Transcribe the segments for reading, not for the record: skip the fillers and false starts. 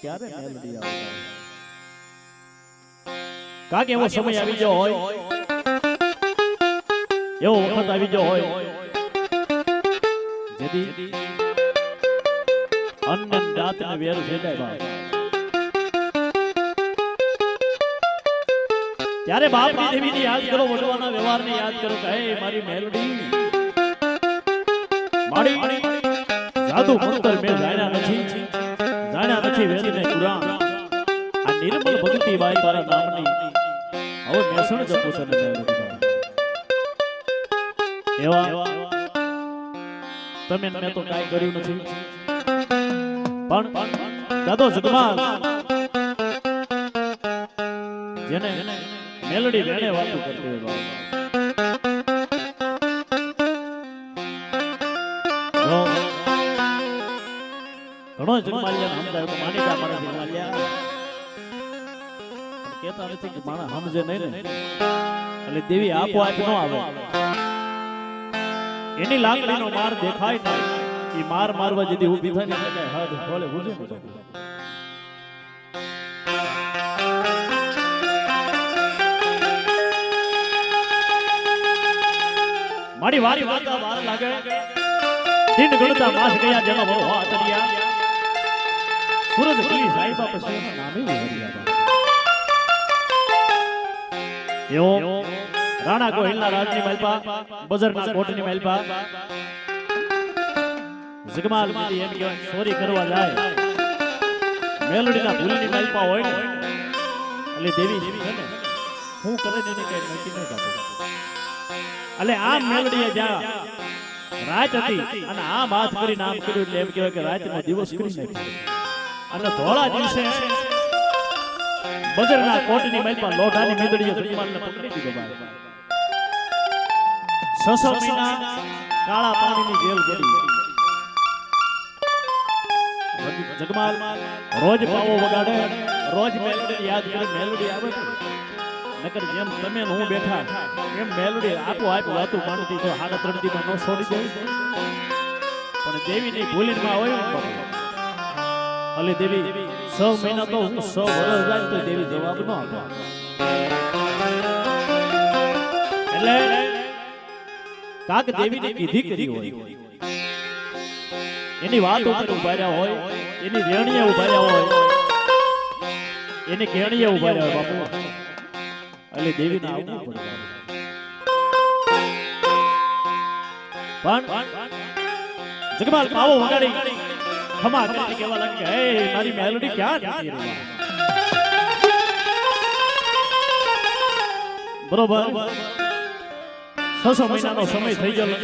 ક્યારે મેલડી આવે કાક એવો સમય આવી ગયો હોય એવો વખત આવી ગયો હોય જેથી અન્ન દાંત ને વેર ભેદાય બાપ ત્યારે બાપની દેવીને યાદ કરો વડવાના વ્યવહારને યાદ કરો કે હે મારી મેલડી મારી જાદુ મંતર મેં જાણ્યા નથી વેદને કુરાન આ નિર્મલ ભક્તિ બાઈ તારા નામની હવે મેસણ જપો તને મેલડી એવા તમે મેં તો કાઈ કર્યું નથી પણ દાદો જગમાલ જેને મેલડી વેણે વાતો કરતી હોય ઘણો જગમાલિયા સમજાય તો માનીતા મારા જગમાલિયા કહેતા નથી કે માણા સમજે નહીં ને એટલે દેવી આપો આપ ન આવે એની લાકડીનો માર દેખાય નહીં એ માર મારવા જેથી ઊભી થાય ને હદ ખોલે બુજે ને મારી વારી વાતા વાર લાગે દિન ગણતા માસ ગયા જેનો બહુ હાતરિયા સૂરજ ખુલી સાઈબા પછી નામે હરિયા એવો રાણા ગોહિલના રાજની માલપા બજારના કોટની માલપા જગમાલ મિલી એમ કે ચોરી કરવા જાય મેલડીના ભૂલની માલપા હોય ને એટલે દેવી છે ને હું કરે ને કઈ નક્કી ન કરતો એટલે આ મેલડીએ જ્યાં રાત હતી અને આ હાથ કરી નામ કર્યું એટલે એમ કહેવાય કે રાતનો દિવસ કરી નાખ્યો અને ધોળા દિવસે બજારના કોટની માલપા લોઢાની મેદડીએ જગમાલને પકડી દીધો ભાઈ 6 મહિના કાળા પાણીની જેલ કરી જગમાલ રોજ પાવો વગાડે રોજ મેલડી યાદ કરે મેલડી આવે નકર જેમ તમે હું બેઠા એમ મેલડી આપો આપ વાતું માંડતી તો 3.5 દીમાં નો છોડી દે પણ દેવીની ભૂલીમાં હોય અલે દેવી 6 મહિના તો હું 100 વર્ષ જાય તો દેવી જવાબ ન આપે એટલે કાક દેવીની વિધિ કરી હોય એની વાત ઉપર ઉભા રહ્યા હોય એની રેણીએ ઉભા રહ્યા હોય એની કેણીએ ઉભા રહ્યા હોય બાપુ એટલે દેવીને આવવું પડે પણ જગમાલ પાવો વગાડી ખમા કરી કેવા લાગે હે મારી મેલડી ક્યાં જતી રહી બરોબર 6 મહિનાનો સમય થઈ ગયો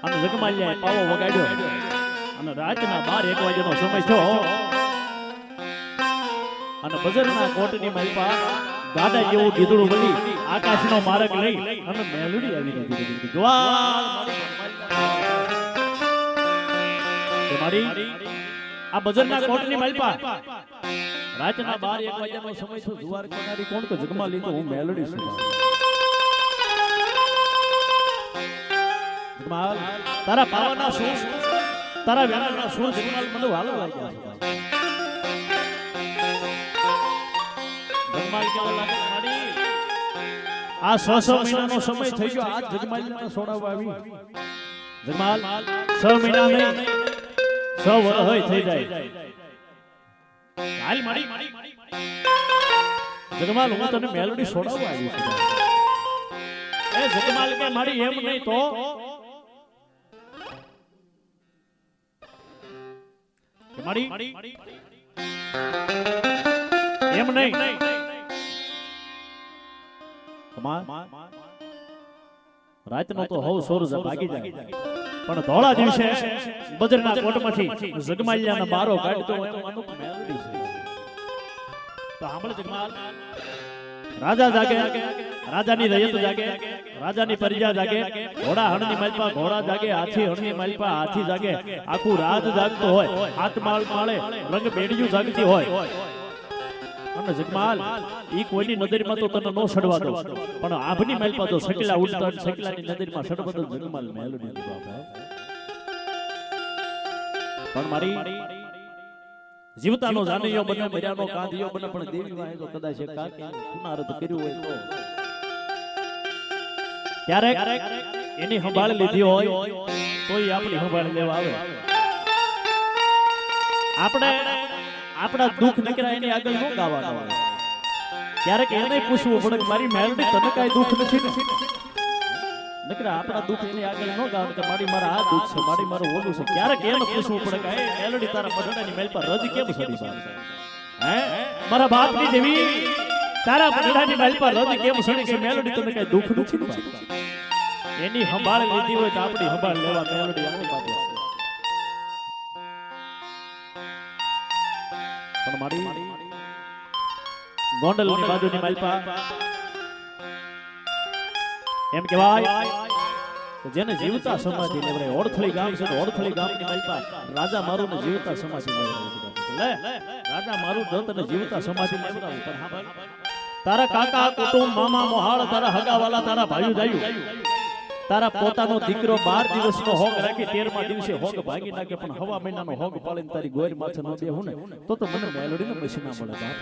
અને જગમાલિયાએ પાવો વગાડ્યો અને રાતના 12-1 વાગ્યાનો સમય થયો અને બજારના કોટની માલપા ગાડા જેવું ગીધડું બની આકાશનો માર્ગ લઈ અને મેલડી આવી ગઈ મારી આ બજારના કોટની માલપા રાતના 12-1 વાગ્યાનો સમય થયો જુવાર કરનારી કોણ તો જગમાલી તો હું મેલડી છું જગમાલ તારા પાવાના શું તારા વેણાના શું જગમાલ મને વાલો લાગ્યા છે જગમાલ કેવા લાગે મારી આ 6 મહિનાનો સમય થઈ ગયો આજ જગમાલને છોડાવવા આવી જગમાલ 6 મહિના નહીં 100 વર્ષ હોય થઈ જાય હાલ મારી જગમાલ હું તને મેલડી છોડાવવા આવી છું એ જગમાલ કે મારી એમ નહીં તો મારી એમ નહીં રાતનો તો હવ સોરજ ભાગી જાય પણ ધોળા દિવસે બજારના કોટમાંથી જગમાલિયાનો બારો કાઢતો હોય તો માનો મેલડી છે તો સાંભળ જગમાલ રાજા જાગે રાજાની રયત જાગે રાજાની પરિજા જાગે ઘોડા હણની માલપા ઘોડા જાગે હાથી હણની માલપા હાથી જાગે આખું રાજ જાગતો હોય હાથ માળ માળે રંગ બેડિયું જાગતી હોય અને જગમાલ ઈ કોઈની નજરમાં તો તને નો છડવા દો પણ આભની માલપા તો સકલા ઉડતા સકલાની નજરમાં છડવા દો જગમાલ મેલડી બાપ પણ મારી જીવતાનો જાનૈયો બને મર્યાનો કાંધિયો બને પણ દેવી વાય તો કદાચ એક કાકી પુનારત કર્યું હોય તો ક્યારેક એની સંભાળ લીધી હોય તોય આપણી સંભાળ લેવા આવે આપણે આપણા દુઃખ નીકળ્યા એની આગળ ન ગાવાના હોય ક્યારેક એને પૂછવું પડે કે મારી મેલડી તને કાંઈ દુઃખ નથી નીકળ્યા આપણા દુઃખ એની આગળ ન ગાવ કે મારા આ દુઃખ છે મારું ઓલું છે ક્યારેક એને પૂછવું પડે કે મેલડી તારા મઢડાની મેલ પર રજ કેમ સડી છે હે મારા બાપની દેવી તારા મઢડાની મેલ પર રજ કેમ સડી છે મેલડી તને કાંઈ દુઃખ નથી એની સંભાળ લીધી હોય તો આપણી સંભાળ લેવા મેલડી આવે બાપુ પણ મારી ગોંડલની બાજુની માલપા એમ કહેવાય કે જેને જીવતા સમાધિ લેવરાય ઓળથળી ગામ છે તો ઓળથળી ગામની માલપા રાજા મારું ને જીવતા સમાધિ લેવરાય લે રાજા મારું દત્ત ને જીવતા સમાધિ લેવરાય પણ હા ભાઈ તારા કાકા કુટુંબ મામા મોહાળ તારા હગાવાલા તારા ભાઈઓ જાયું તારા પોતાનો દીકરો 12 દિવસનો હોગ રાખી 13મા દિવસે હોગ ભાગી નાખે પણ હવા મહિનાનો હોગ પાડીને તારી ગોર માથે ન બેહું ને તો મને મેલડીને પછી ના મળે બાપ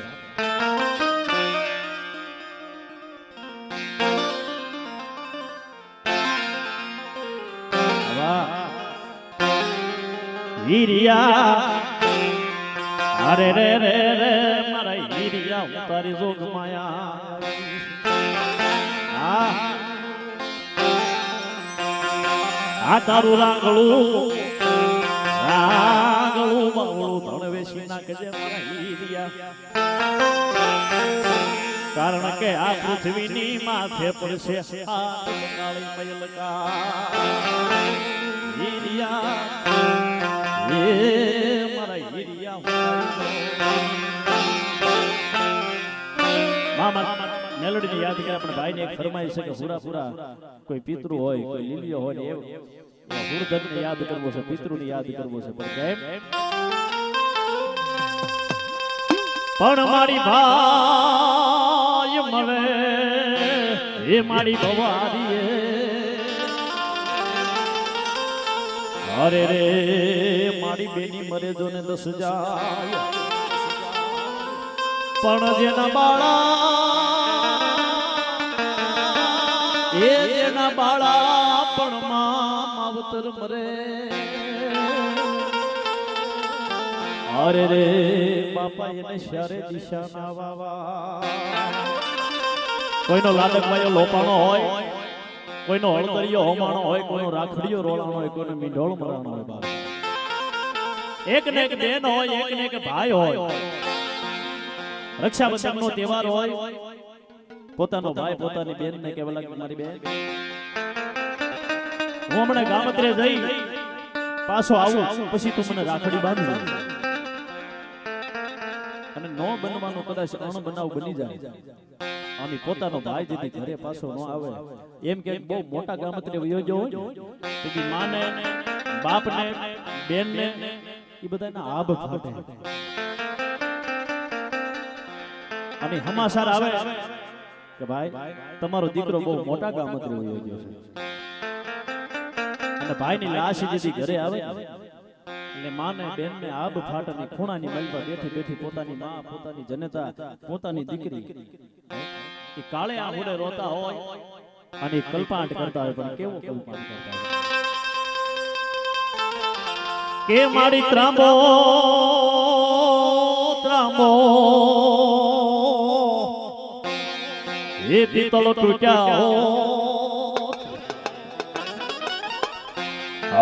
હીરિયા અરે રે રે રે મારા હીરિયા હું તારી જોગ માયા આ તારું રાંગળું બાવળું ધણ વેસી નાખજે મારા હીરિયા કારણ કે આ પૃથ્વીની માથે પડશે આ કાળી મયલકા હીરિયા મારા હીરિયા મેલોડીને યાદ કરે આપણે ભાઈને એક ફરમાઈ છે કે પૂરા કોઈ પિતૃ હોય કોઈ લીલીઓ હોય ને હુરધનને યાદ કરવો છે પિતૃને યાદ કરવો છે પણ કેમ પણ મારી ભાઈ મળે એ મારી ભવારી અરે રે મારી બેની મરે જો ને 10 જાય પણ જેના બાળા પણ માવતર મરે અરે રે બાપા એને શારે દિશા ના વાવા કોઈનો લાડક ભાઈઓ લોપાણો હોય કોઈનો હળદરિયો હોમાણો હોય કોઈનો રાખડીયો રોલાણો હોય કોઈનો મીંઢોળ મરાણો હોય બાપ એક ને એક બેન હોય એક ને એક ભાઈ હોય રક્ષાબંધનનો તહેવાર હોય પોતાનો ભાઈ પોતાની બેન ને કહેવા લાગે મારી બેન હું હમણાં ગામત્રે જઈ પાછો આવું પછી તું મને રાખડી બાંધજો અને નો બનવાનો કદાચ અણ બનાવ બની જાય અને પોતાનો ભાઈ જેથી ઘરે પાછો ન આવે એમ કે બહુ મોટા ગામત્રે વયો જો તેથી માને બાપને બેનને એ બધાના આબ ફાટે અને સમાચાર આવે કે ભાઈ તમારો દીકરો બહુ મોટા ગામત્રે વયો ગયો છે અને ભાઈની લાશ જેથી ઘરે આવે એટલે માને બેનને આબ ફાટ અને ખૂણાની મલબા બેઠી પોતાની માં પોતાની જનતા પોતાની દીકરી એ કાળે આંગળે રોતા હોય અને કલ્પાંટ કરતા હોય પણ કેવો કલ્પાંટ કરતા હોય કે મારી ત્રાંબો એ પિત્તળ તૂટ્યા હો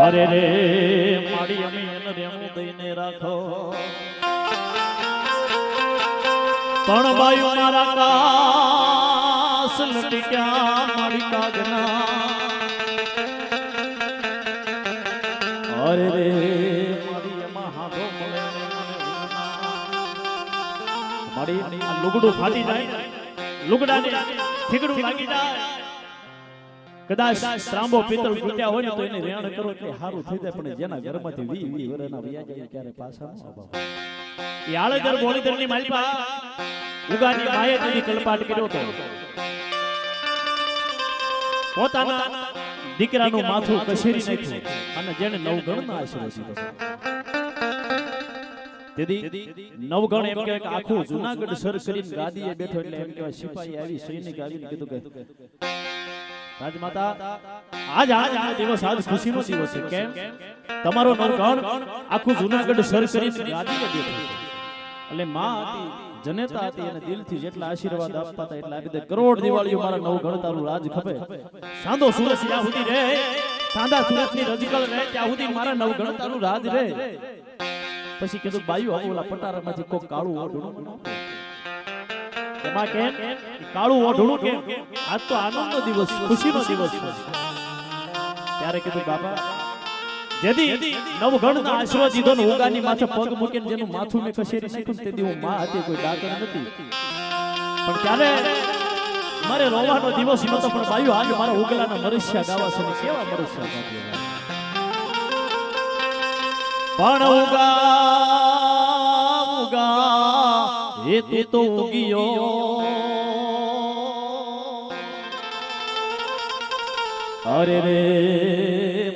અરે રે મારી અમી એને રેમું દઈને રાખો પણ બાયુ મારા કાસ લટક્યા મારી કાગના અરે રે મારી એમાં હાથો મળે મારી આ લુગડું ફાટી જાય લુગડાને ઠીકડું લાગી જાય કદાચ ત્રાંબો પિત્તળ તૂટ્યા હોય ને તો એને રેણ કરો એટલે સારું થઈ જાય પણ જેના ઘરમાંથી 20 વર્ષના વ્યા જાય ક્યારે પાછા ન આવે એ આળેદર બોળીદરની માલપા ઉગાની માએ તેની કલ્પાટ કર્યો તો પોતાના દીકરાનું માથું કસેરી નાખ્યું અને જેને 9 ગણના આશીર્વાદ દીધો તેથી નવગણ એમ કહેવાય કે આખું જુનાગઢ સર કરીને ગાદીએ બેઠો એટલે એમ કહેવાય સિપાહી આવી સૈનિક આવીને કીધું કે રાજમાતા આજ દિવસ આજ ખુશીનો દિવસ છે. કેમ? તમારો નવગણ આખું જુનાગઢ સર કરીને ગાદીએ બેઠો છે. એટલે માં હતી, જનેતા હતી અને દિલથી જેટલા આશીર્વાદ આપતા હતા એટલા આપી દે. કરોડ દિવાળીઓ મારા નવગણ તારું રાજ ખપે. સાંધો સુરત જ્યાં સુધી રહે, સાંધા સુરતની રજકળ રહે ત્યાં સુધી મારા નવગણ તારું રાજ રહે. પછી કીધું બાયું આવું ઓલા પટારામાંથી કોક કાળું ઓઢણું એમાં કેમ કાળું ઓઢણું કેમ? આજ તો આનંદનો દિવસ, ખુશીનો દિવસ છે. ત્યારે કીધું બાપા જેદી નવગણના આશીર્વાદ દીધો ને ઉગાની માથે પગ મૂકીને જેનું માથું મેં કશેરી નાખ્યું તેથી હું માં હતી, કોઈ ડાકણ નથી. પણ ત્યારે મારે રોવાનો દિવસ નતો, પણ બાયું આજ મારા ઉગલાના મરસ્યા ગાવા છે. કેવા મરસ્યા ગાવા? પણ ઉગા એ તું તો ઉગિયો, અરે રે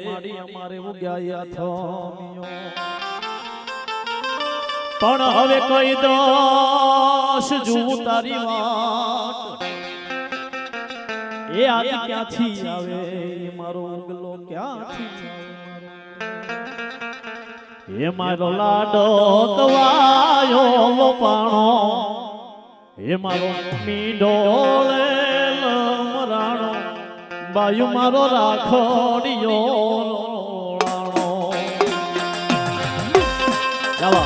મારી અમારે ઉગ્યા થમિયો. પણ હવે કઈ દોષ જોઉં તારી વાત, એ આજ ક્યાંથી આવે મારો ઉગલો ક્યાંથી આવે? એ મારો લાડો તવાયો પાણો, એ મારો મીંડોળે લમરાણો, બાયુ મારો રાખોડિયો રાણો. ચાલો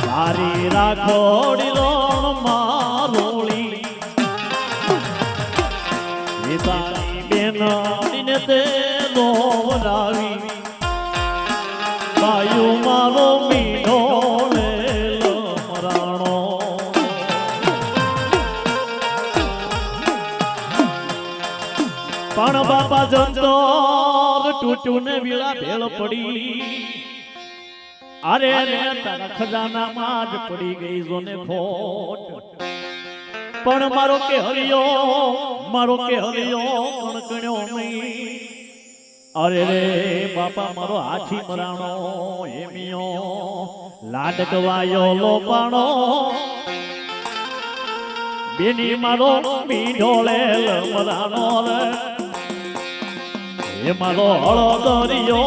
તારી રાખોડી રોણ મારોળી, એ તારી બેનાડીને તે દોરાવી, બાયુ મારો મીંડોળે લમરાણો. પણ બાપા જંતર તૂટ્યું ને વીળા ભેળ પડી, અરે રે તારા ખજાનામાં જ પડી ગઈ જોને ખોટ. પણ મારો કે હરિયો કણકણ્યો નહીં. અરે રે બાપા મારો હાથી મરાણો એમિયો, લાડકવાયો લોપાણો, બેની મારો મીંઢોળે લમરાણો રે. એ મારો હળદરિયો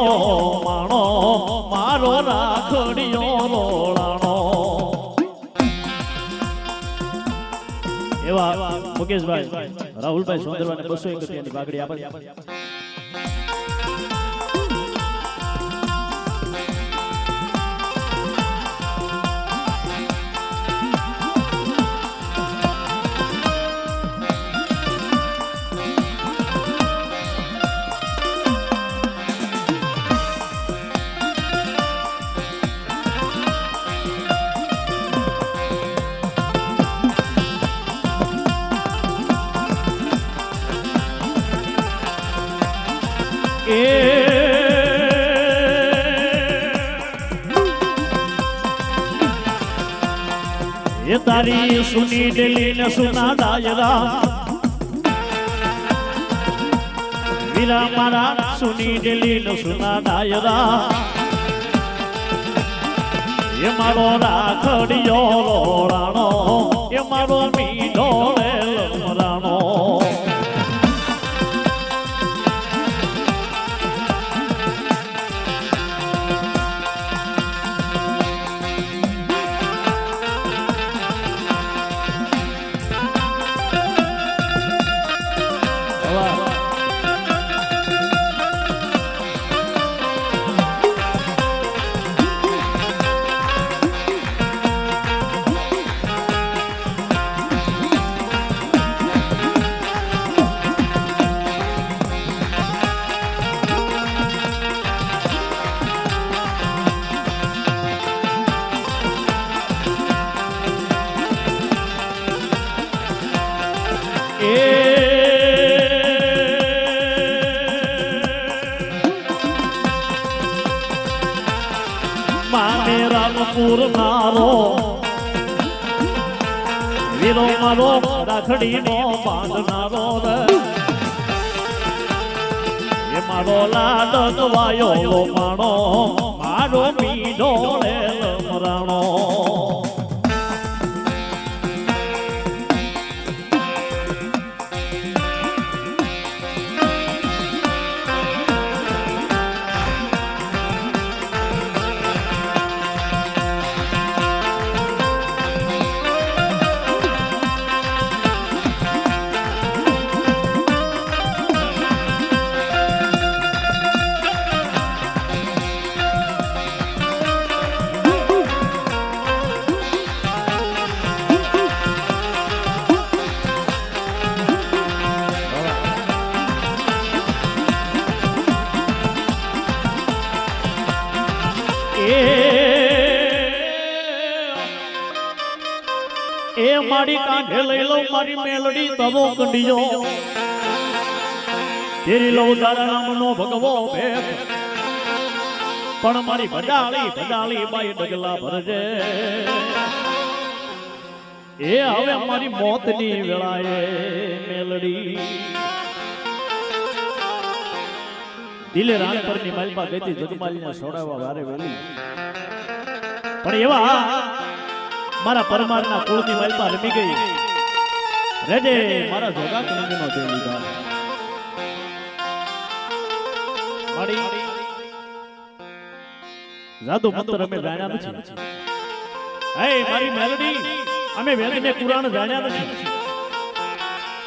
માણો, મારો રાખડિયો રોળાણો. એવા મુકેશભાઈ રાહુલભાઈ સોંદરવાને 251 ની પાઘડી આપે. એ તારી સુની ડેલી ને સુના ડાયરા, વીરા મારા સુની ડેલી ને સુના ડાયરા, એ મારો રાખડિયો રોળાણો, એ મારો મીંઢોળે લમરાણો. સુરનારો વીરો મારો રાખડીનો બાંધનારો રે એ મારો લાડ ગવાયો માણો મારો મીઠો રે મરાણો એ મારી કાંઠે લઈ લઉં મારી મેલડી તવો કંડિયો તેરી લઉં તારા નામનો ભગવો ભેખ પણ મારી ભડાળી બાઈ ડગલા ભરજે એ હવે મારી મોતની વેળાએ મેલડી દિલે રાણપરની માલપા ગઈતી જગમાલીને સોડાવા વારે વેલી પણ એવા મારા પરમારના કુળની માલપા રમી ગઈ રેડે મારા જોગા કણંગનો દે લીધા મારી જાદુ મંત્ર અમે જાણ્યા નથી હે મારી મેલડી અમે વેલીને કુરાન જાણ્યા નથી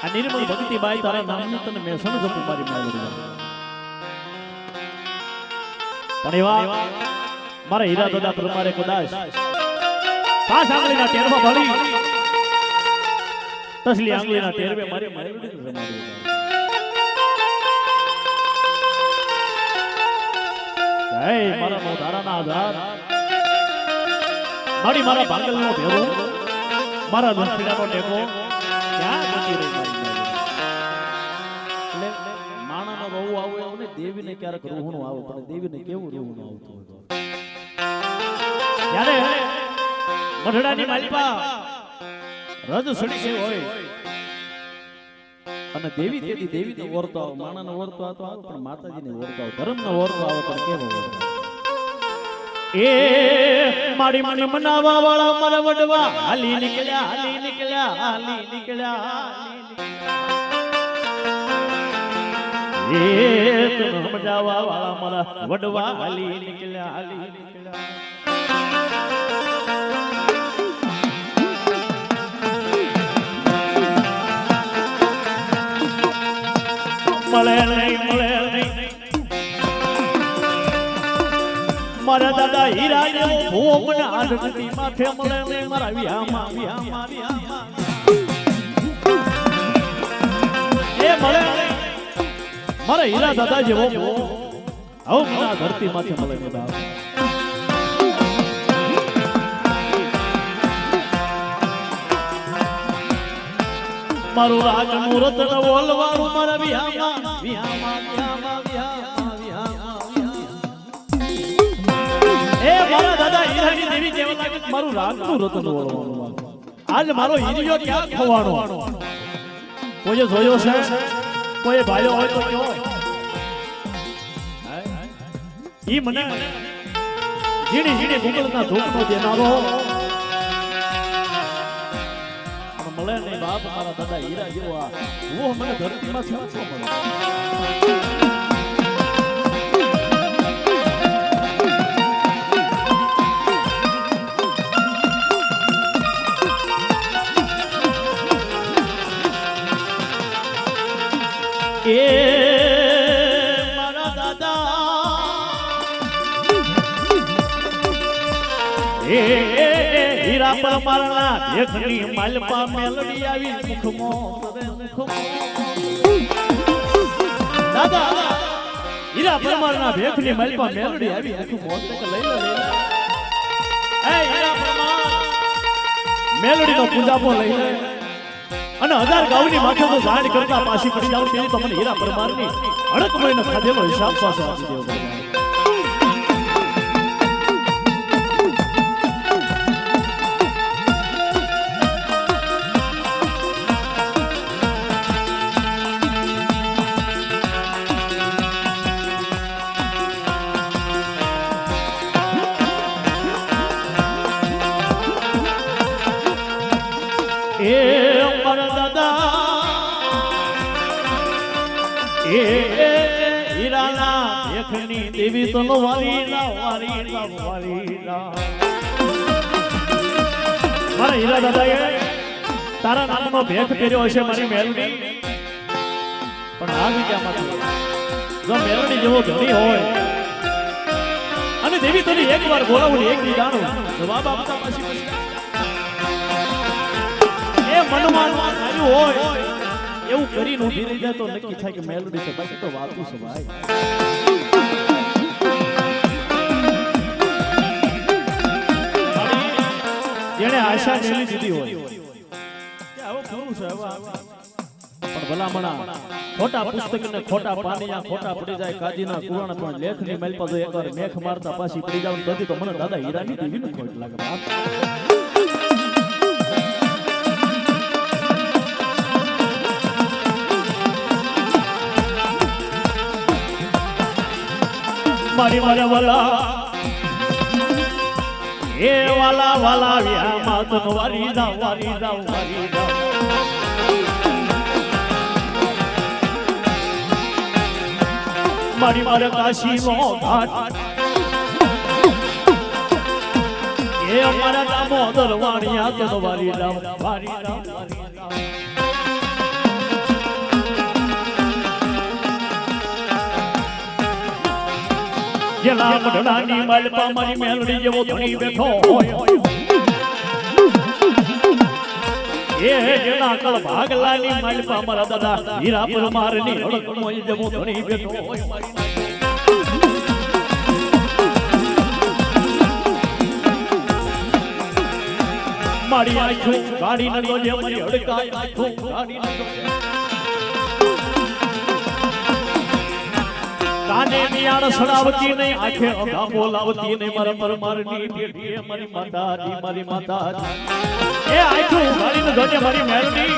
આ નિર્મળ ભક્તિ બાઈ તારા નામનું તને મેં સમજવું મારી મેલડી પણ એવા મારા હીરા દાદા પ્રમાણે કદાચ પાસ આંગળીના ટેરમાં ભળી તસલી આંગળીના ટેરવે મારી મેલડી રમાડી હે મારા મોધારાના આધાર મારા ભાંગલનો ભેરો મારા લંફીડાનો ટેકો ક્યાં જતી રહી મારી એટલે માણાનો રોવું આવું એવું ને દેવીને ક્યારેક રૂહણું આવે પણ દેવીને કેવું રૂહણું આવતું હોય જ્યારે મઢડાની માલિપા રજ સડી ગઈ હોય અને દેવી તેથી દેવીનો ઓરતો આવે માણાનો ઓરતો આવતો આવે પણ માતાજીને ઓરતો આવે ધર્મનો ઓરતો આવે પણ કેવો ઓરતો એ મારી મને મનાવા વાળા મારા વડવા હાલી નીકળ્યા એ તને સમજાવા વાળા મારા વડવા હાલી નીકળ્યા મળે નહીં મારા દાદા હીરા જેવો ભૂવો મને આઠ માથે મળે નહીં મારા વિહામાં એ મળે મારા હીરા દાદા જેવો ભૂવો આવો મને આ ધરતી માથે મળે નહીં મારું રાજ મુહૂર્ત ઓલવારું મારા વિહામાં એ મારા દાદા હીરાની દેવી કેવા લાગે મારું રાગનું રતન ઓળવાનું આજ મારો હીરિયો ક્યાં ખોવાનો કોઈ જોયો છે કોઈ ભાઈઓ હોય તો કયો ઈ મને જીણી ગુગળના ધૂપનો દેનારો મળે નહીં બાપ મારા દાદા હીરા જેવો આ હું મને ધરતીમાં શું મળે એ મારા દાદા એ હીરા પર મારના દેખની માલપા મેલડી આવી મુખમો દાદા હીરા પર મારના દેખની માલપા મેલડી આવી મુખમો તક લઈ લે એ હીરા પર મેલડીનો પૂજાપો લઈ લે અને 1000 ગાઉની માથે તો જાણ કરતા પાછી પડી જાવ તેની તો મને હીરા પરમારની અડક મહિને ખાધેલો હિસાબ પાછો આપી દેવો એ હીરાના દેખની દેવી તો વારીલા વારીલા વારીલા મારા હીરા દાદાએ તારા નામનો ભેખ પહેર્યો હશે મારી મેલડી પણ આ વિદ્યામાં જો મેલડી જેવો ધણી હોય અને દેવી તને એકવાર બોલાવું એક દીદાનો જવાબ આપતા પછી એ મનમાં આવ્યું હોય એવું કરીને ઊભી રહી જાય તો નક્કી થાય કે મેલડી છે બાકી તો વાતું છે ભાઈ જેણે આશા મેલી દીધી હોય કે આવો ખરું છે પણ ભલામણા ખોટા પુસ્તક ને ખોટા પાનિયા ખોટા પડી જાય કાજીના કુરાણ પણ લેખ ની મેલ પર એકવાર મેખ મારતા પાછી પડી જાવ તો મને દાદા હીરાની દેવી નું ખોટ લાગે મારી મારા વાલા એ વાલા વાલા વ્યા માત વારી દા વારી દા વારી દા મારી મારા કાશી નો ઘાટ એ અમારા દામોદર વાણિયા તન વારી દા વારી દા જેલા મઢડાની માલપા મારી મેલડી જેવો ધણી બેઠો હોય એ જેલા કળ ભાગલાની માલપા મારા દાદા હીરા પરમારની હડકમો જેવો ધણી બેઠો હોય મારી આંખો ગાડી નડો જે મારી હડકાય આંખો ગાડી નડો કાને નિયાળ સડાવતી નહીં આંખે અગા બોલાવતી નહીં મારા પરમારની પેટીએ મારી માતાજી એ આંખો ગાડીને જોજે મારી મેલડી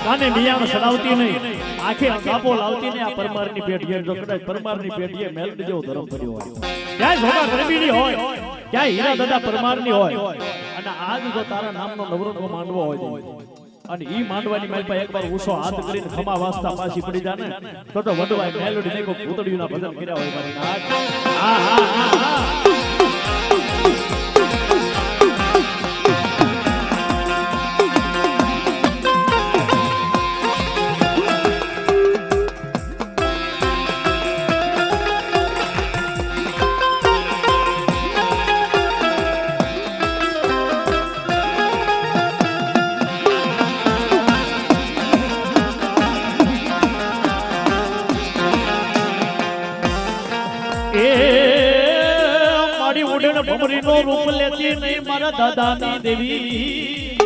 કાને નિયાળ સડાવતી નહીં આંખે અગા બોલાવતી નહીં આ પરમારની પેટીએ જો કદાચ પરમારની પેટીએ મેલડી જેવો ધર્મ કર્યો હોય ક્યાંય જોગા ગરબીની હોય ક્યાંય હીરા દાદા પરમારની હોય અને આજ જો તારા નામનો નવરંગો માંડવો હોય અને ઈ માંડવાની મેલ પર એકવાર ઊંચો હાથ કરીને ખમા વાસ્તા પાછી પડી જાને તો વડવાય મેલોડી ને કોઈ પૂતળીઓના ભજન કર્યા હોય મારી નાથ હા હા હા ભમરીનો રૂપ લેતી નહીં મારા દાદાની દેવી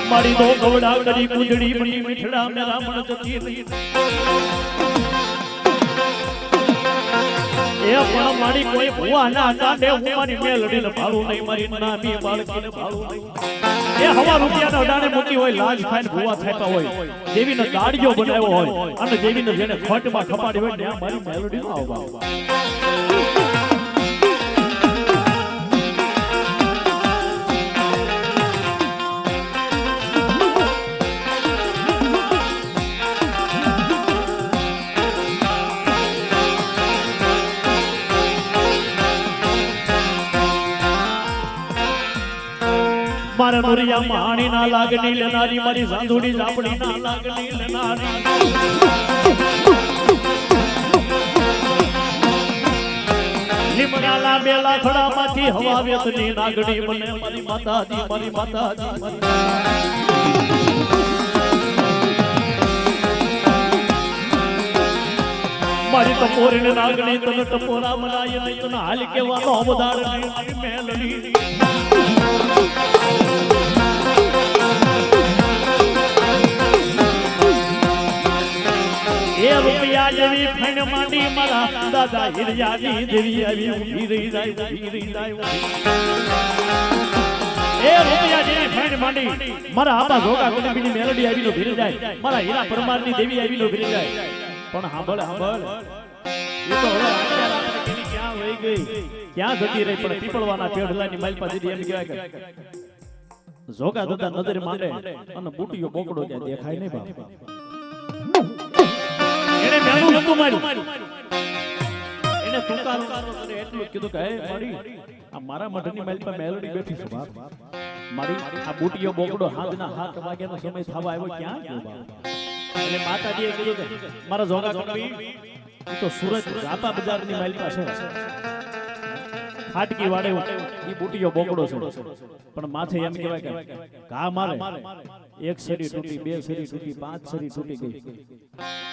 મારી દો ગવડા કરી કુંજડી બની મીઠડા મેરા મન જતી રહી એ પણ મારી કોઈ ભુવા ના કાંડે હું મારી મેલડીને ભાળું નહીં મારી નાની બાળકીને ભાળું નહીં એ હવા રૂપિયાના અડાણે મૂકી હોય લાજ ખાઈને ભુવા થાતા હોય દેવીને ગાડીઓ બનાવ્યો હોય અને દેવીને જેને ખોટમાં ખપાડી હોય ત્યાં મારી મેલોડીનો આવવા મારા નોરિયા માણી ના લાગણી લેનારી મારી સાંધુડી ઝાપડી ના લાગણી લેનારી લીમડાલા બેલા ખડામાંથી હવા વેતની નાગણી બને મારી માતાજી મારી ટપોરીને નાગણી તને ટપોરા બનાય નહીં તને હાલ કેવાનો અવધાર નહીં મેલડી એ રૂપિયા જેવી ફણ માંડી મારા દાદા હિરિયાની દેવી આવી ઊભી રહી જાય એ રૂપિયા જેવી ફણ માંડી મારા આબા ધોકા કુટુંબની મેલડી આવીને ભીરી જાય મારા હીરા પરમારની દેવી આવીને ભીરી જાય પણ સાંભળ એ તો હવે અત્યારે આપણે કેવી ક્યાં વહી ગઈ ક્યાં જતી રહી પણ પીપળવાના પેઢલાની માલપા દીધી એમ કહેવાય કે જોગા દાદા નજર માંડે અને બુટીયો બોકડો ત્યાં દેખાય નહીં બાપ એને મેલું નતું માર્યું એને તુકારો કરે એટલું કીધું કે હે મારી આ મારા મઢની માલપા મેલડી બેઠી છે બાપ મારી આ બુટીયો બોકડો હાથના 7 વાગ્યાનો સમય થવા આવ્યો ક્યાં ગયો બાપ એટલે માતાજીએ કીધું કે મારા જોગા કણવી ઈ તો સુરત જાપા બજારની માલપા છે ખાટકી વાડે ઈ બુટીયો બોકડો છે પણ માથે એમ કહેવાય કે ઘા મારે એક સરી તૂટી બે સરી તૂટી પાંચ સરી તૂટી ગઈ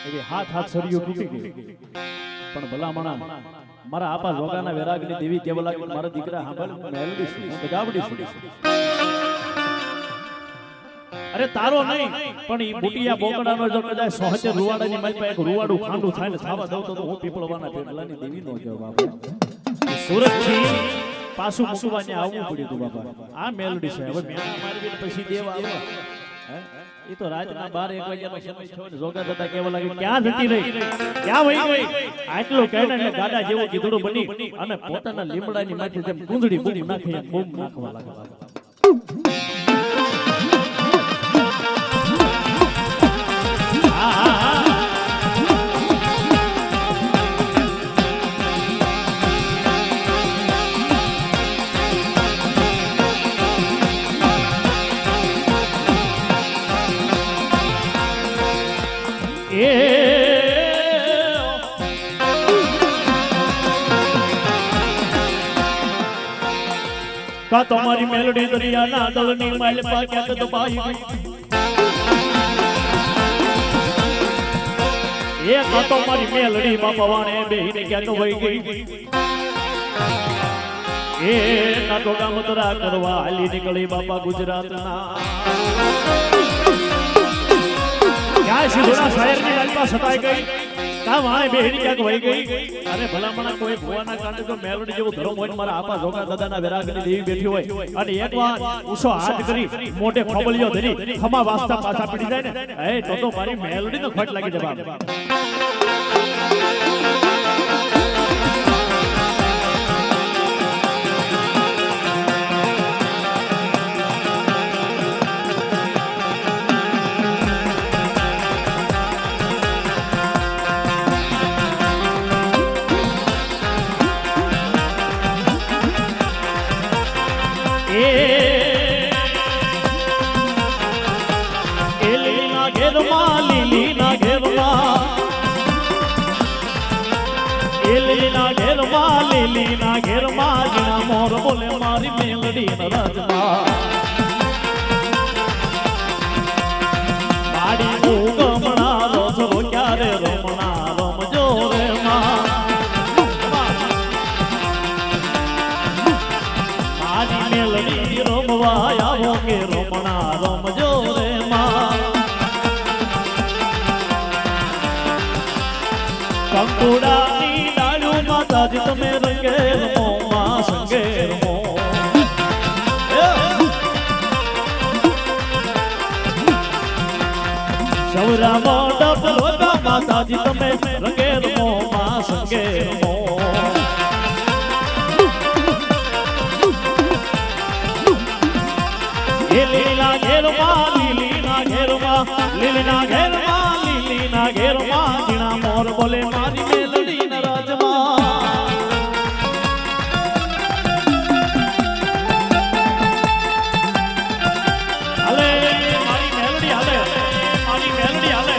એવી હાથ સરીઓ તૂટી ગઈ પણ ભલામણા મારા આપા જોગાના વેરાગની દેવી કેવા લાગે મારા દીકરા સાંભળ મેલડી છું હું ગાવડી છું અરે તારો નહીં પણ ઈ બુટિયા બોકડાનો જો કદાચ સોહતે રૂવાડાની માલપા એક રૂવાડું ખાંડું થાય ને થાવા દઉં તો હું પીપળવાના પેટલાની દેવી નો જવાબ સુરત થી પાછું મુકવાને આવવું પડ્યું તું બાપા આ મેલડી છે હવે મેણા મારવી પછી દેવા આવે ઈ તો રાતના 12-1 વાગ્યાનો સમય થયો ને જોગા દાદા કેવા લાગે ક્યાં જતી રહી ક્યાં વઈ ગઈ આટલું કહેને ને ગાડા જેવું કીધડું બની અને પોતાના લીમડાની માથે જેમ કુંદડી બૂમ નાખી એમ બૂમ નાખવા લાગે કા તમારી મેલડી દરિયાના દળની માલપા ક્યાંક દબાઈ ગઈ એ કા તમારી મેલડી બાપા વાણે બેહીને ક્યાંક વહી ગઈ એ નાટો ગામતરા કરવા હાલી નીકળી બાપા ગુજરાતના ક્યાં સિધોરા શહેરની માલપા સતાઈ ગઈ કા વાણે બેહીને ક્યાંક વહી ગઈ અરે ભલામણા કોઈ ભુવાના કાંડે તો મેલડી જેવું ધર્મ હોય મારા આપા જોગા દાદાના વેરાગની દેવી બેઠી હોય અને એકવાર ઉસો હાથ કરી મોઢે ખોબલિયો ધરી ખમા વાસ્તા પાછા પડી જાય ને એ તો મારી મેલડીનો ખટ લાગી જવાબ લીલીના ઘેરમાં જીણા મોર બોલે મારી મેલડી નરજમાં મારી ગમણા રોજ ક્યારે રમણા રમજો રે માં મારી મેલડી રમવા આવો કે રમણા રમજો રે માં કંકુડાની ડાળું માતાજી તમે રંગે રમો માં સંગે રમો સૌરા મોઢપ લોકા માતાજી તમે રંગે રમો માં સંગે રમો લીલીના ઘેરમાં લીલીના ઘેરમાં લીલીના ઘેરમાં લીલીના ઘેરમાં જીણા મોર બોલે મારી મેલડી ન રાજમાં હાલે મારી મેલડી હાલે મારી મેલડી હાલે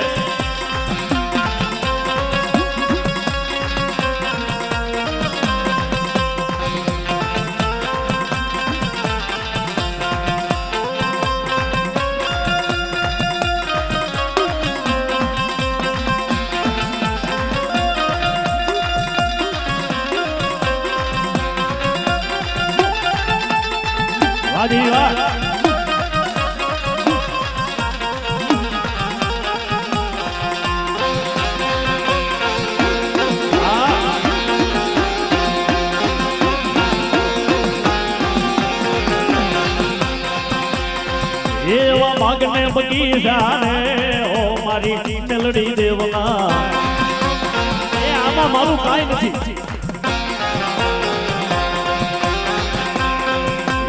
એવા માગને બગીચાને ઓ મારી મેલડી દેવના એ આમાં મારું કાઈ નથી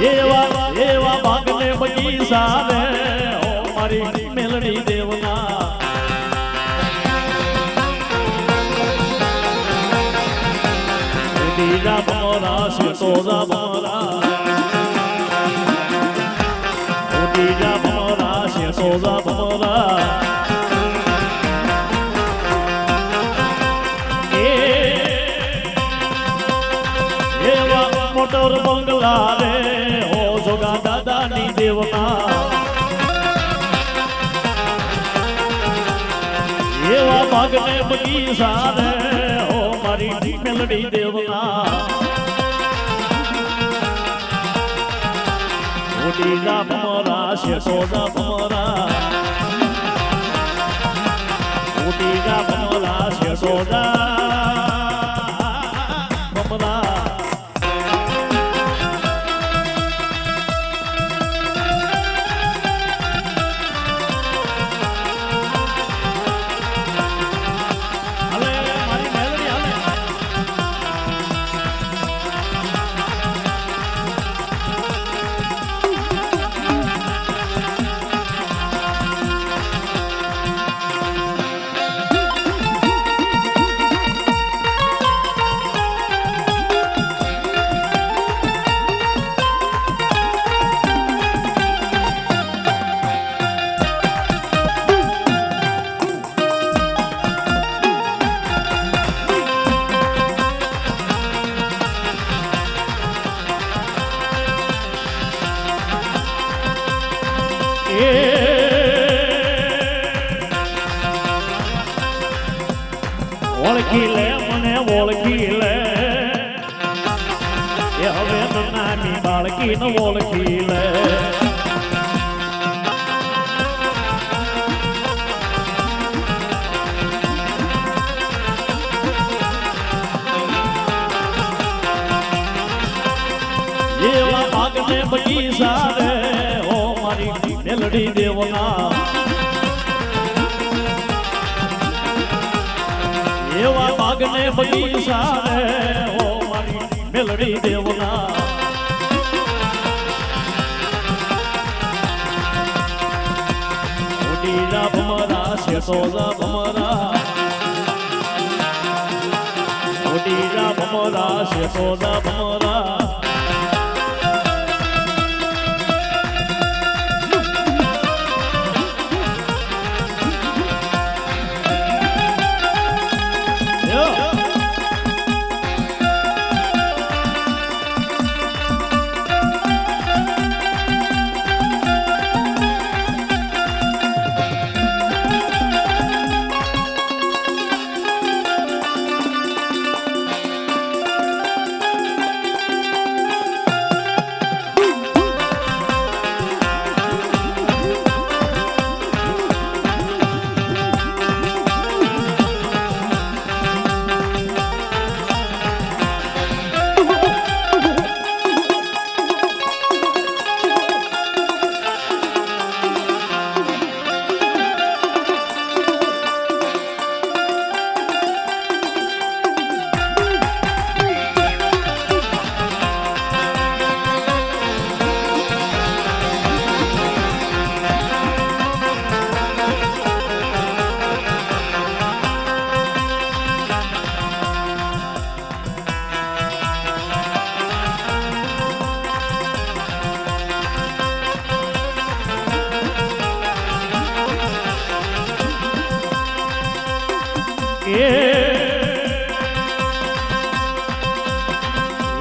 એવા એવા ભાગને બગીચા રે ઓ મારી મેલડી દેવના ઉડીરા મોરા શેતોરા મોરા ઉડીરા મોરા શેતોરા મોરા મોટર બંગલા રે હો જોગા દાદાની દેવના એવા ભાગને બગીચા રે હો મારી મેલડી દેવના ઉડીલા મોરા શેતોરા મોરા ઉડીલા મોરા શેતોરા મોરા ઓળખી લે મને ઓળખી લે એ હવે નાની બાળકી ને ઓળખી લે એવા ભાગને બગીચા રે ઓ મારી મેલડી દેવના એવા બાગને બગીચા રે ઓ મારી મેલડી દેવના ઉડીરા ભમરા શેતોરા ભમરા ઉડીરા ભમરા શેતોરા ભમરા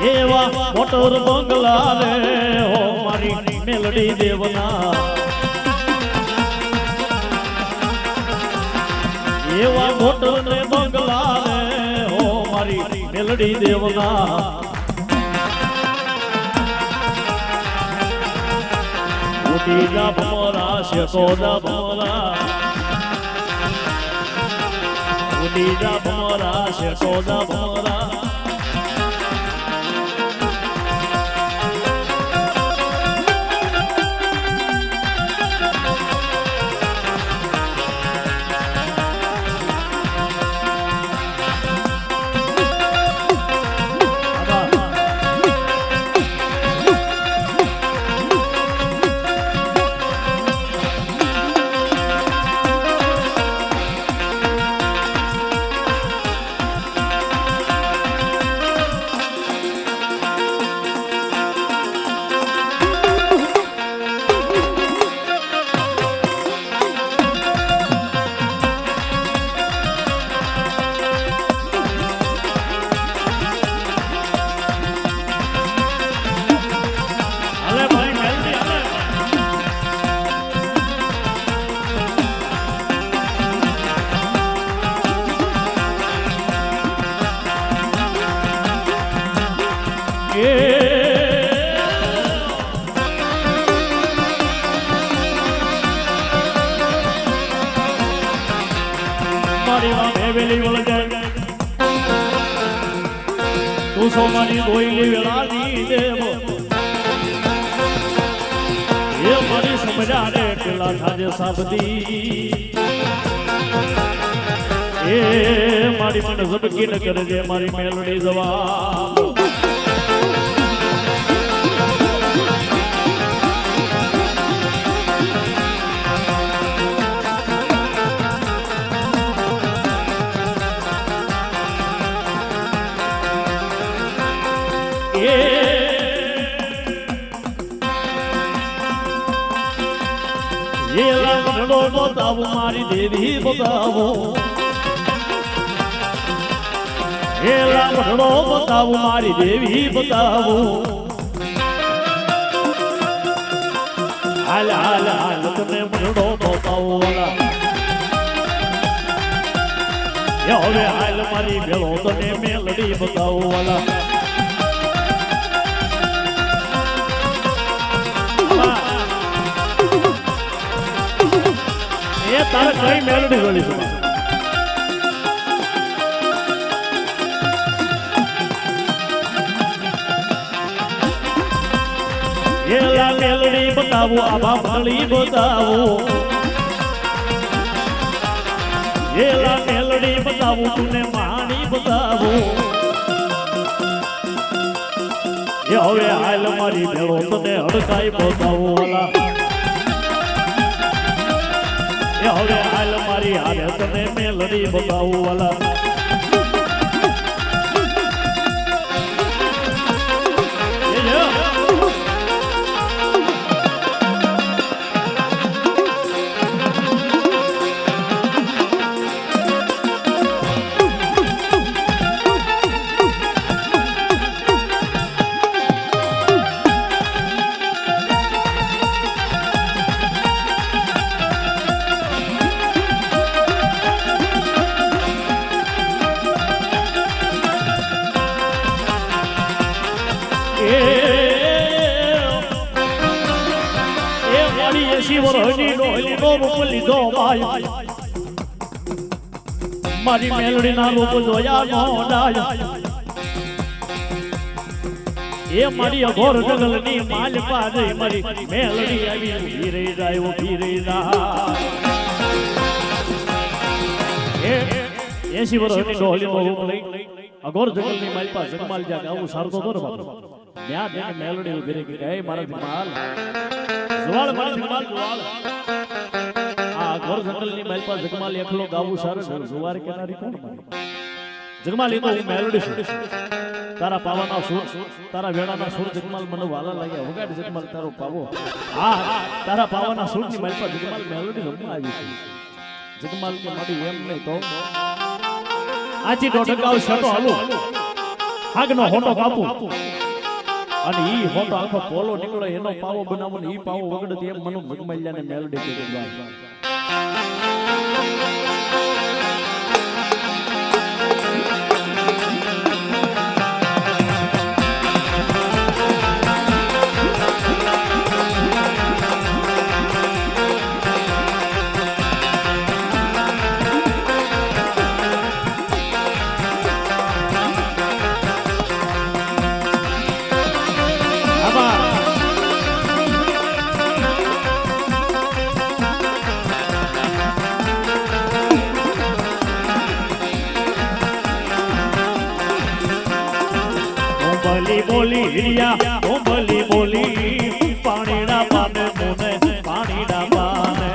એવા મોટર બંગલા રે હો મારી મેલડી દેવના એવા મોટર ને બંગલા રે હો મારી મેલડી દેવના ઉડીરા ભમરા શેતોરા ભમરા ઉડીરા ભમરા શેતોરા ભમરા છો મારી દોઈલી વેળાની દેવ એ મારી સમજા રે પેલા થાજે સાબદી એ મારી મને ઝબકી ન કરજે મારી મેલડી જવાબ એ લાગણો બતાવો મારી દેવી બતાવો એ લાગણો બતાવો મારી દેવી બતાવો હાલ હાલ હાલ તમે મરડો બતાવો વાલા હવે હાલ મારી ભેળો તને મેલડી બતાવો વાલા તારે કઈ મેલડી બોલી છે એલા મેલડી બતાવો આભા ભળી બતાવો એલા મેલડી બતાવો તુને માણી બતાવો એ હવે હાલ મારી ભેળો તને હડકાઈ બતાવો વાલા હવે હાલ મારી હારે તને મેલડી બતાવું વાલા મારી મેલડી ના રૂપ જોયા નો ડાય એ મારી અઘોર જંગલ ની માલ પારે મારી મેલડી આવી ઊભી રહી જાય ઊભી રહી જાય 80 વર્ષની ડોહલી નો રૂપ લઈ અઘોર જંગલ ની માલ પાસે જગમાલ જા ગાવું સારતો તો બાપ ત્યાં ત્યાં મેલડી ઊભી રહી ગઈ મારા માલ જવાળ મારી માલ જવાળ ઘર જંગલ ની માલ પર જગમાલ એકલો ગાવું સરસ જુવાર કેનારી કોણ મારી જગમાલ એ તો હું મેલોડી છું તારા પાવાના સુર તારા વેણાના સુર જગમાલ મને વાલા લાગ્યા વગાડ જગમાલ તારો પાવો હા તારા પાવાના સુર ની માલ પર જગમાલ મેલોડી રમવા આવી છે જગમાલ કે મારી એમ નહીં તો આજી ડોઢકાવ શટો હાલો હાગનો હોટો કાપું અને ઈ હોટો આખો પોલો નીકળે એનો પાવો બનાવો ને ઈ પાવો વગડે એમ મનો જગમાલ્યાને મેલોડી કરી દવા બોલી હિરિયા ઓ બોલી બોલી પાણીડા પાને મોને પાણીડા પાને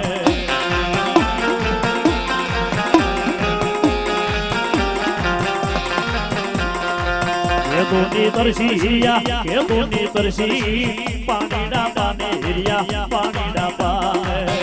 કે દોની તરસી હિરિયા કે દોની તરસી પાણીડા પાને હિરિયા પાણીડા પાને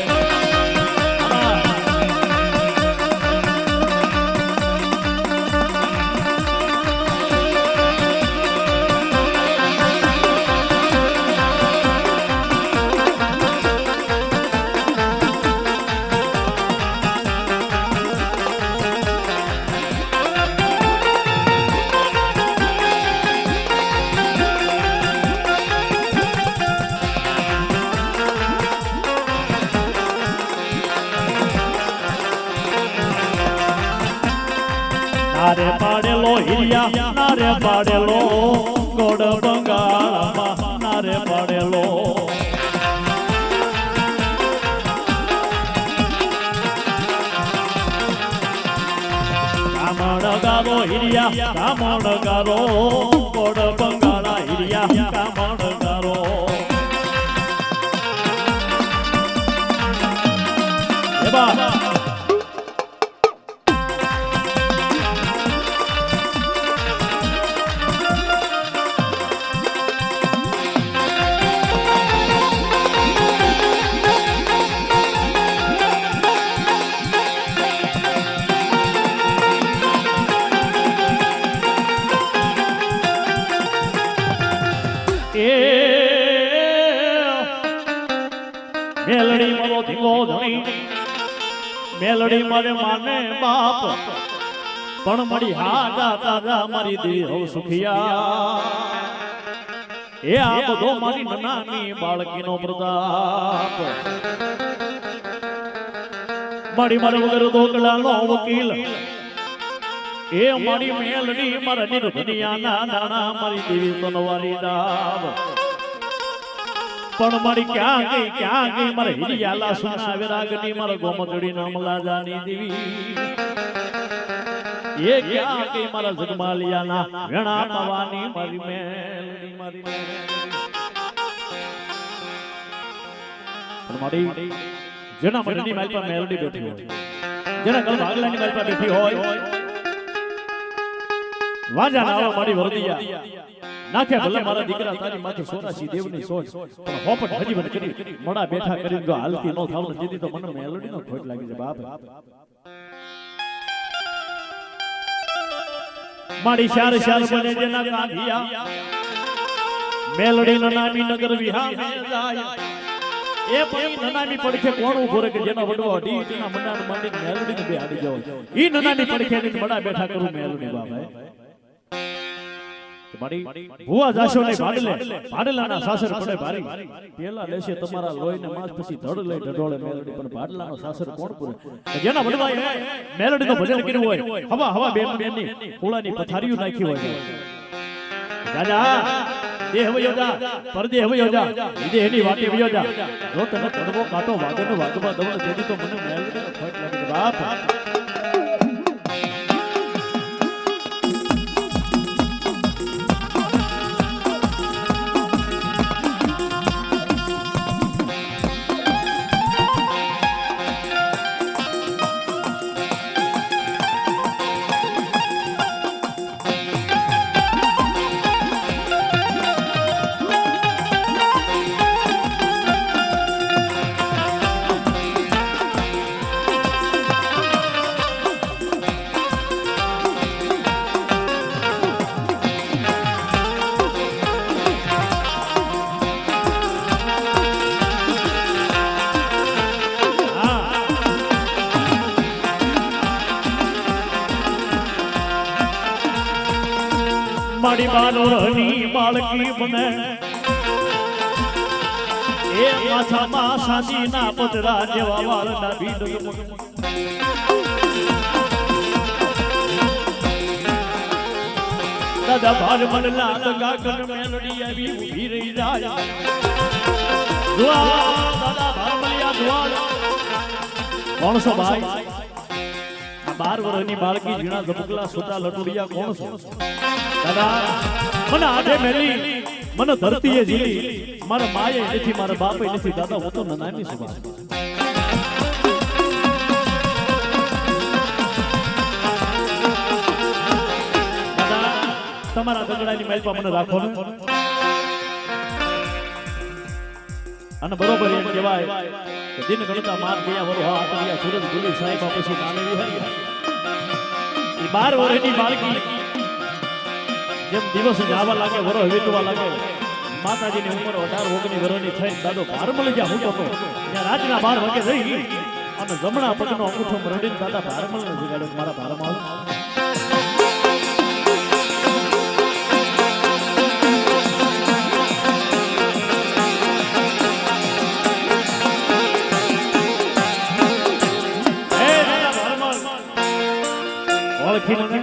નારે પાડેલો હિરિયા નારે પાડેલો ગોડ બંગાળમાં નારે પાડેલો કામણગારો હિરિયા કામણગારો ગોડ બંગાળા હિરિયા કામણગારો એ બા મેલડી મારો ધીંગો ધણી મેલડી મારે માને બાપ પણ મળી હાડા તારા મારી દેવ સુખિયા એ આ બધો મારી નાની બાળકીનો પ્રતાપ મારી મારે વગર દોકડાનો વકીલ એ મારી મેલડી મારા નિર્ભનિયાના નાના મારી દેવી તનવારી દાવ પણ મારી ક્યાં ગઈ મારે હિરિયાલા સુના વિરાગની મારા ગોમતડી નામલા જાની દેવી એ ક્યાં ગઈ મારા જગમાલિયાના વેણા પાવાની મારી મેલડી મારી પણ મારી જેના મનની માલ પર મેલડી બેઠી હોય જેના ગળ ભાગલાની માલ પર બેઠી હોય વાજા નાવા મારી વરદિયા નાખે ભલે મારા દીકરા તારી માથે 84 દેવની સોચ પણ હોપટ હજી બન કરી મોડા બેઠા કરી જો હાલતી નો થાવ ને દીદી તો મને મેલડી નો ખોટ લાગી છે બાપ મારી શાર બને જેના કાંધિયા મેલડી નો નામી નગર વિહા મે જાય એ પણ નનામી પડખે કોણ ઉભો રે કે જેના વડવો અડી તેના મનાન માંડી મેલડી ને બે આડી જાવ ઈ નનામી પડખે ને મોડા બેઠા કરું મેલડી બાપ મારી ભુવા જાશો ને ભાડલાના સાસર પડે ભારી પેલા લેશે તમારા લોહીને માંસ પછી ધડ લઈ ઢડોળે મેલડી પણ ભાડલાનો સાસર કોણ પૂરે જેના વડવાય મેલડીનો ભજન કર્યું હોય હવા બેની ફૂલાની પથારીઓ નાખી હોય દાદા દેહ વયો જા પરદેહ વયો જા વિદે એની વાટે વયો જા જો તને તડવો કાટો વાગનો વાગવા દવણ દેદી તો મને મેલડીનો ખોટ લાગે બાપ મારી બાનોરની બાળકી બને એ માથામાં સાજીના પતરા જેવા વાળના ભીડ દાદા ભાર મનલા દગા કર મેલડી આવી ઊભી રહી જાય દુઆ દાદા ભાર મલિયા દુઆ કોણ છો ભાઈ 12 વર્ષની બાળકી જીણા ઝબકલા સુતા લટુડિયા કોણ છો દાદા મને આધે મેલી મને ધરતીએ જીલી મારા માએ નથી મારા બાપે નથી દાદા હું તો નાની છું દાદા તમારા દગડાની માલ પર મને રાખો ને અને બરોબર એમ કહેવાય કે દિન ગણતા માર ગયા વરો હા આતરિયા સૂરજ ગુલી સાહેબ પછી નામે વિહરી ઈ 12 વર્ષની બાળકી જેમ દિવસ જાવા લાગે વરો વીતવા લાગે માતાજીની ઉંમર 18-19 વર્ષની થઈ દાદો ભાર મળી ગયા હું તો ત્યાં રાતના 12 વાગે રહી અને જમણા પગનો અંગૂઠો મરડીને દાદા ભાર મળે જગાડો મારા ભારમાં ઓળખી મને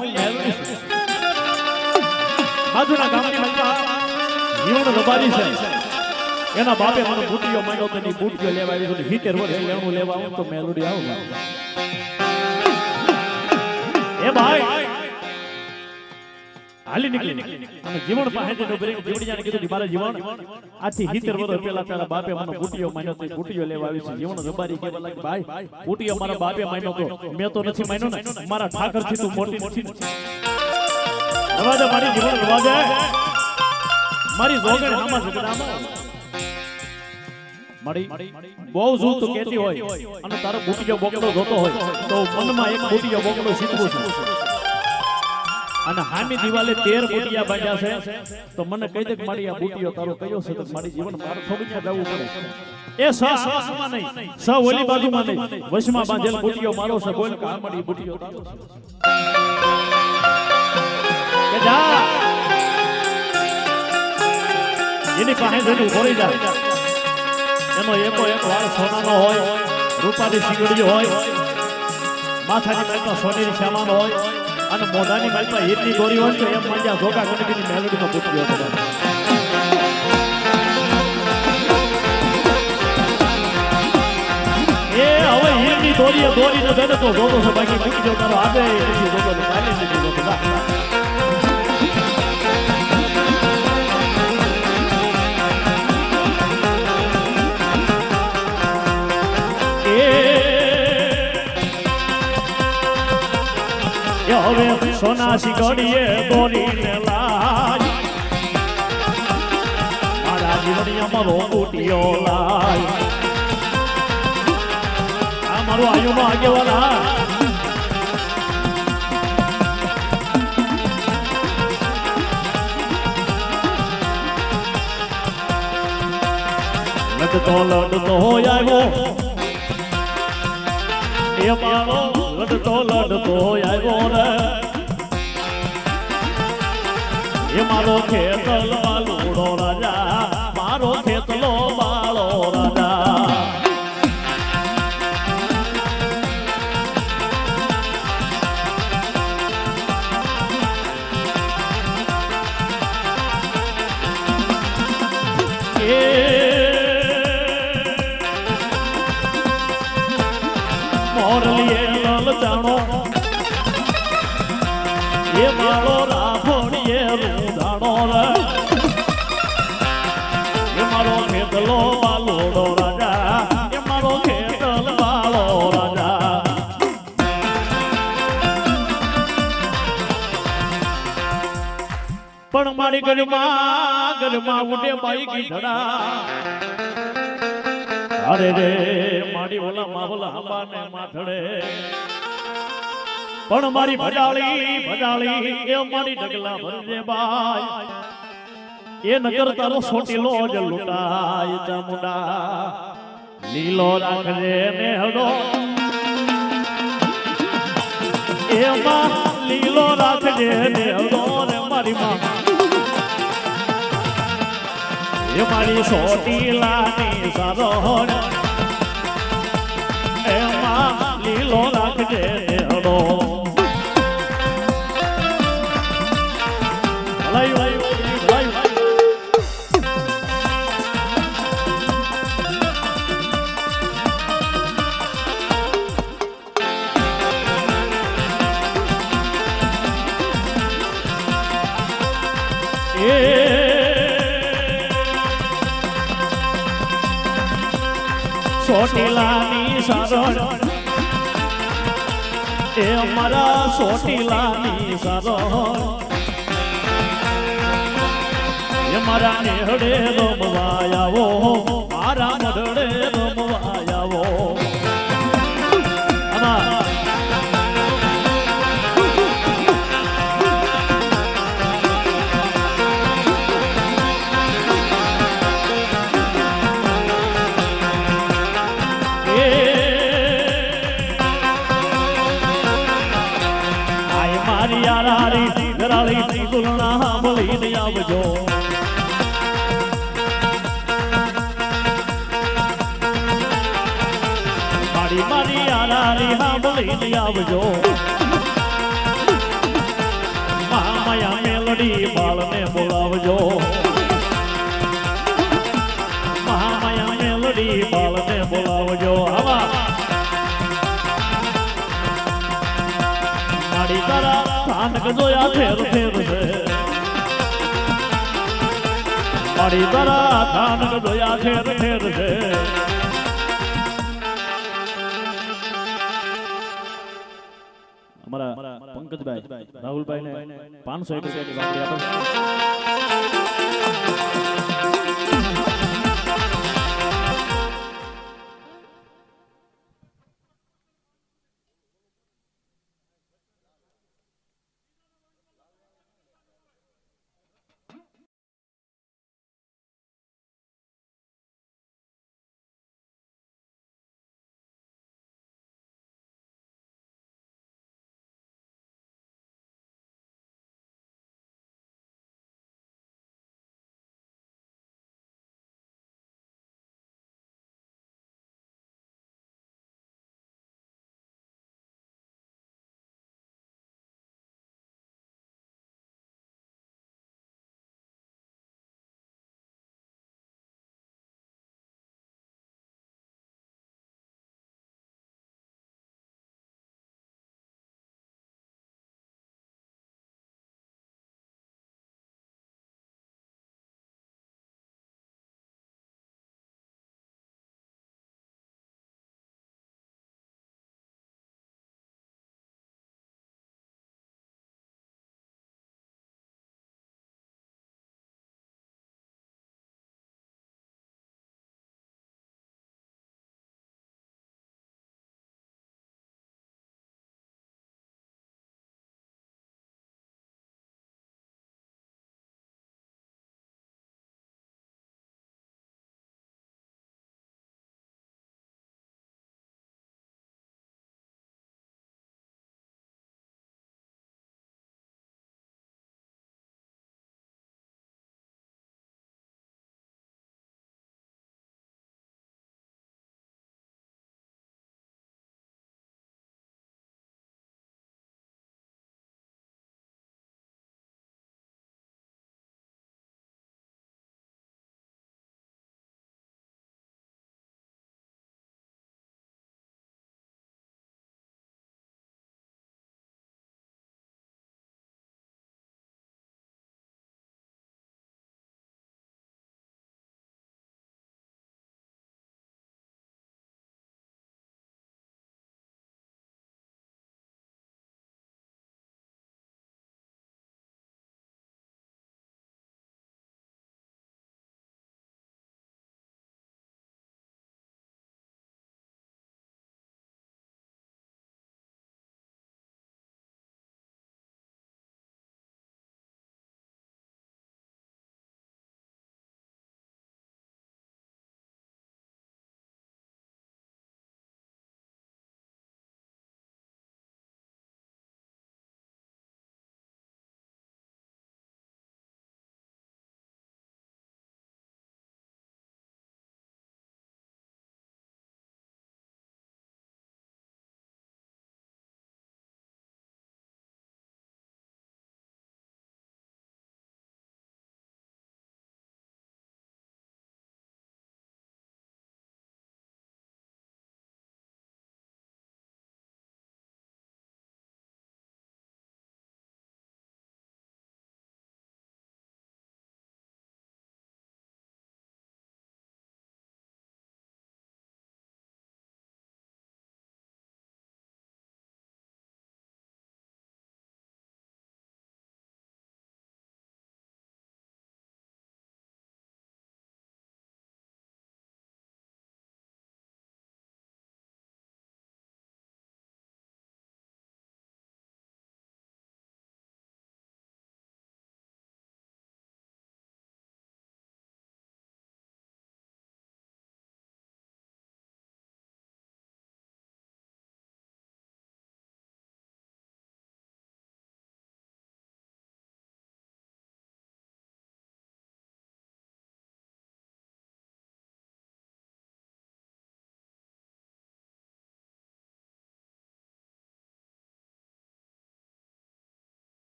હું મેલડી છું બાજુના ગામની મલકા જીવન રબારી છે એના બાપે મને બુટીઓ માંગ્યો તો ની બુટીઓ લેવા આવી તો 70 વર્ષ લેણું લેવા આવું તો મેલડી આવું એ ભાઈ હાલી નીકળી અને જીવન પાસે જઈને ઉભરી જીવડીયાને કીધું કે મારા જીવન આથી 70 વર્ષ પહેલા તારા બાપે મને બુટીઓ માંગ્યો તો બુટીઓ લેવા આવી છે જીવન રબારી કહેવા લાગી ભાઈ બુટીઓ મારા બાપે માંગ્યો તો મેં તો નથી માંગ્યો ને મારા ઠાકર થી તું મોટી નથી રવાજા મારી જીવન રવાજા મારી જોગણ હામાં ઝગડામાં મારી બહુ જૂ તો કહેતી હોય અને તારો બુટીઓ બોકડો જોતો હોય તો મનમાં એક બુટીઓ બોકડો શીખવું છું અને હામી દિવાલે 13 બુટિયા બાંધ્યા છે તો મને કહી દે કે મારી આ બુટિયો તારો કયો છે તો મારી જીવન મારો થોડું જવું પડે એ સમાં નહીં સ ઓલી બાજુમાં નહીં વશમાં બાંધેલ બુટિયો મારો છે બોલ કે આ મારી બુટિયો તારો કે જા એની પાસે જઈને ઉભો રહી જા એનો એકો એક વાળ સોનાનો હોય રૂપાની સિંગડીઓ હોય માથાની માલમાં સોનેરી સામાન હોય અને મોઢાની માલમાં હીરની દોરી હોય તો એમ માંડ્યા જોગા ગણપતિની મેલોડીનો બુટિયો હતો એ હવે હીરની દોરીએ દોરીને દે તો જોતો છે બાકી બુટિયો તારો આજે નથી જોતો તો કાલે નથી જોતો હવે સોના સિંગડીએ દોરીને લાય મારા જીવડિયા મારો બુટિયો લાય આ મારો આયુનો આગેવાના લડતો આવ્યો એ મારો લડતો આવ્યો રે એ મારો ખેતલ બાલુડો રાજા મારો ખેતલો બાળો રાજા મોરલીએ જાણો એ મારો રાફોડીએ રૂધાણો રે એ મારો ખેતલો બાલોડો રાજા એ મારો ખેતલ બાળો રાજા પણ મારી ઘરમાં ઉડે બાઈ ગીધડા અરે રે મારી ઓલા માવલા અંબાને માથડે પણ મારી ભજાળી એ મારી ઢગલા ભરજે બાઈ એ નગર તારો સોટીલો જ લૂટાય ચામુંડા લીલો રાખજે ને હડો એમાં લીલો રાખજે ને હડો ને મારી માં એ મારી સોટીલાની સારો એમાં લીલો રાખજે ને હડો સોટીલાની સારણ એ અમારા સોટીલાની સારણ એ મારા નેહડે રમવાયાવો મારા મઢડે રમવાયાવો રાળી તુલના ભળીને આવજો મારી આરારી હા ભળીને આવજો મહામાયા મેલડી બાળને બોલાવજો મહામાયા મેલડી બાળને બોલાવજો આવા મારી તારા સ્થાનક જોયા ઠેર ઠેર છે મારી તારા સ્થાનક જોયા ઠેર ઠેર છે અમારા પંકજભાઈ રાહુલભાઈ ને 500 રૂપિયાની વાપરી આપો